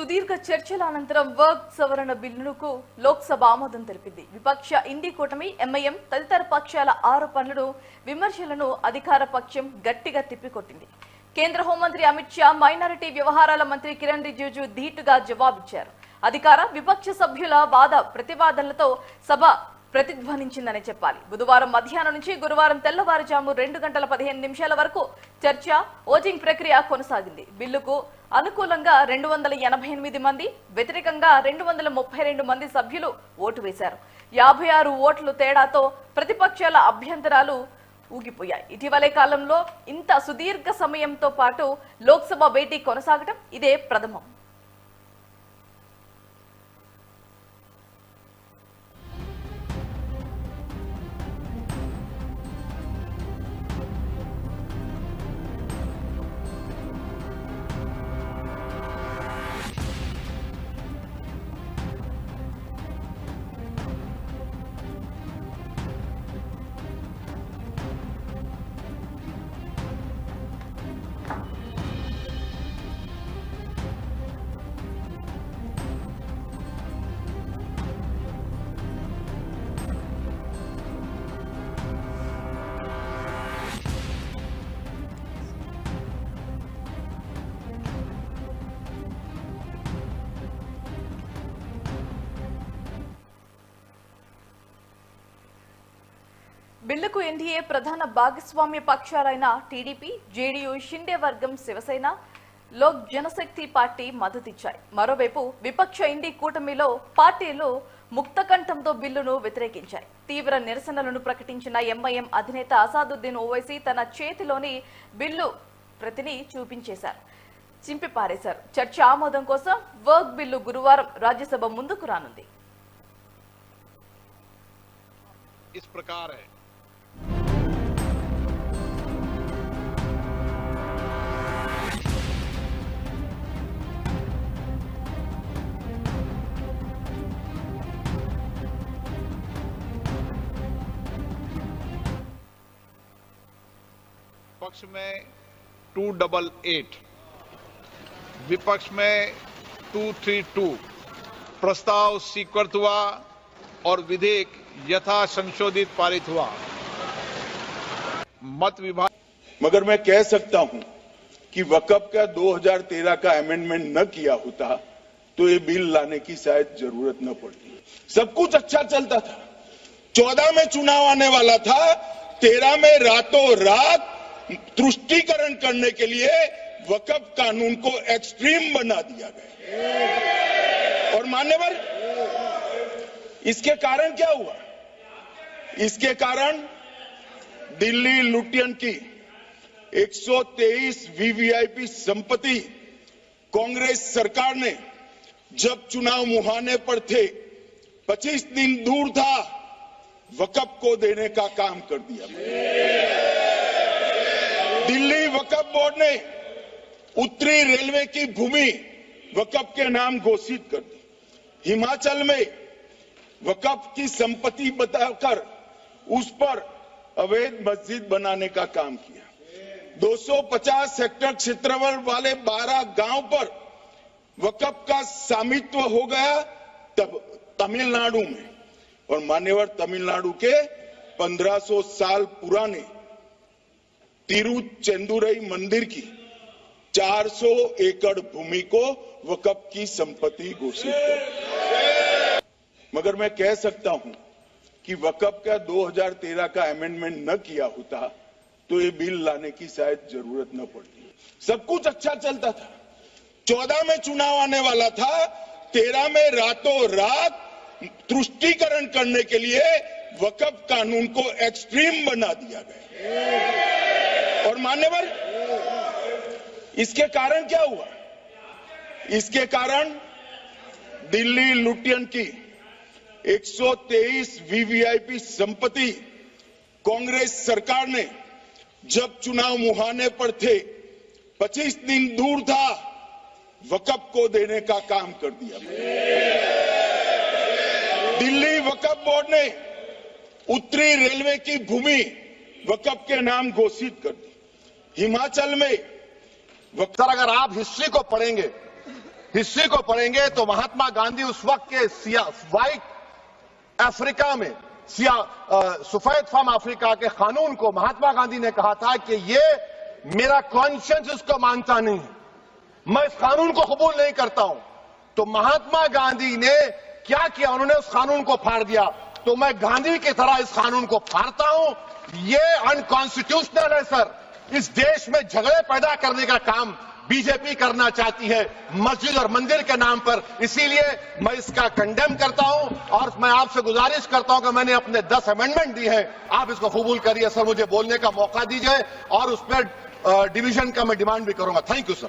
సుదీర్ఘ చర్చల అనంతరం వర్క్ సవరణ బిల్లుకు లోక్సభ ఆమోదం తెలిపింది. విపక్ష ఇండి కూటమి, ఎంఐఎం తదితర పక్షాల ఆరోపణలను, విమర్శలను అధికార పక్షం గట్టిగా తిప్పికొట్టింది. కేంద్ర హోంమంత్రి అమిత్ షా, మైనారిటీ వ్యవహారాల మంత్రి కిరణ్ రిజిజు ధీటుగా జవాబిచ్చారు. అధికార విపక్ష సభ్యుల వాద ప్రతివాదనలతో సభ ప్రతిధ్వనించిందని చెప్పాలి. బుధవారం మధ్యాహ్నం నుంచి గురువారం తెల్లవారుజాము 2:15 వరకు చర్చ, ఓటింగ్ ప్రక్రియ కొనసాగింది. బిల్లుకు అనుకూలంగా 288 మంది, వ్యతిరేకంగా 232 మంది సభ్యులు ఓటు వేశారు. 56 ఓట్ల తేడాతో ప్రతిపక్షాల అభ్యంతరాలు ఊగిపోయాయి. ఇటీవలే కాలంలో ఇంత సుదీర్ఘ సమయంతో పాటు లోక్సభ భేటీ కొనసాగటం ఇదే ప్రథమం. బిల్లుకు ఎన్డీఏ ప్రధాన భాగస్వామ్య పక్షాలైన టీడీపీ, జేడీయూ, షిండే వర్గం, శివసేన, లోక్ జనశక్తి పార్టీ మద్దతిచ్చాయి. మరోవైపు విపక్ష ఇండి కూటమిలో పార్టీలు ముక్తకంఠంతో బిల్లును వ్యతిరేకించాయి. తీవ్ర నిరసనలను ప్రకటించిన ఎంఐఎం అధినేత అసాదుద్దీన్ ఓవైసీ తన చేతిలోని బిల్లు ప్రతిని చింపిపారేశారు. చర్చ ఆమోదం కోసం వర్క్ బిల్లు గురువారం రాజ్యసభ ముందుకు రానుంది. इस प्रकार है। पक्ष में 288, विपक्ष में 232 प्रस्ताव स्वीकृत हुआ और विधेयक यथा संशोधित पारित हुआ। मत विभाग मगर मैं कह सकता हूं कि वक्फ का 2013 का अमेंडमेंट न किया होता तो ये बिल लाने की शायद जरूरत न पड़ती। सब कुछ अच्छा चलता था। 14 में चुनाव आने वाला था, 13 में रातों रात तुष्टीकरण करने के लिए वक्फ कानून को एक्सट्रीम बना दिया गया। और मान्यवर, इसके कारण क्या हुआ? इसके कारण दिल्ली लुटियन की 123 वीवीआईपी संपत्ति कांग्रेस सरकार ने जब चुनाव मुहाने पर थे, 25 दिन दूर था, वक्फ को देने का काम कर दिया। दिल्ली वक्फ बोर्ड ने उत्तरी रेलवे की भूमि वक्फ के नाम घोषित कर दी। हिमाचल में वक्फ की संपत्ति बताकर उस पर अवैध मस्जिद बनाने का काम किया। 250 हेक्टेयर क्षेत्रफल वाले 12 गांव पर वक्फ का स्वामित्व हो गया तब तमिलनाडु में। और मान्यवर, तमिलनाडु के 1500 साल पुराने तिरुचेंदुरई मंदिर की 400 एकड़ भूमि को वक्फ की संपत्ति घोषित कर। मगर मैं कह सकता हूं कि वक्फ का 2013 का अमेंडमेंट न किया होता तो ये बिल लाने की शायद जरूरत न पड़ती। सब कुछ अच्छा चलता था। 14 में चुनाव आने वाला था, 13 में रातों रात तुष्टीकरण करने के लिए वक्फ कानून को एक्सट्रीम बना दिया गया। और मान्यवर, इसके कारण क्या हुआ? इसके कारण दिल्ली लुटियन की 123 वीवीआईपी संपत्ति कांग्रेस सरकार ने जब चुनाव मुहाने पर थे, 25 दिन दूर था, वक्फ को देने का काम कर दिया। दिल्ली वक्फ बोर्ड ने उत्तरी रेलवे की भूमि वक्फ के नाम घोषित कर दी। हिमाचल में सर, अगर आप हिस्ट्री को पढ़ेंगे हिस्ट्री को पढ़ेंगे तो महात्मा गांधी उस वक्त के व्हाइट अफ्रीका में सफेद फार्म अफ्रीका के कानून को महात्मा गांधी ने कहा था कि ये मेरा कॉन्शियंस इसको मानता नहीं है, मैं इस कानून को कबूल नहीं करता हूं। तो महात्मा गांधी ने क्या किया, उन्होंने उस कानून को फाड़ दिया। तो मैं गांधी की तरह इस कानून को फाड़ता हूं। ये अनकॉन्स्टिट्यूशनल है सर। इस देश में झगड़े पैदा करने का काम बीजेपी करना चाहती है मस्जिद और मंदिर के नाम पर, इसीलिए मैं इसका कंडेम करता हूं और मैं आपसे गुजारिश करता हूं कि मैंने अपने 10 अमेंडमेंट दी है, आप इसको कबूल करिए सर, मुझे बोलने का मौका दीजिए और उस पर डिवीजन का मैं डिमांड भी करूंगा। Thank you sir.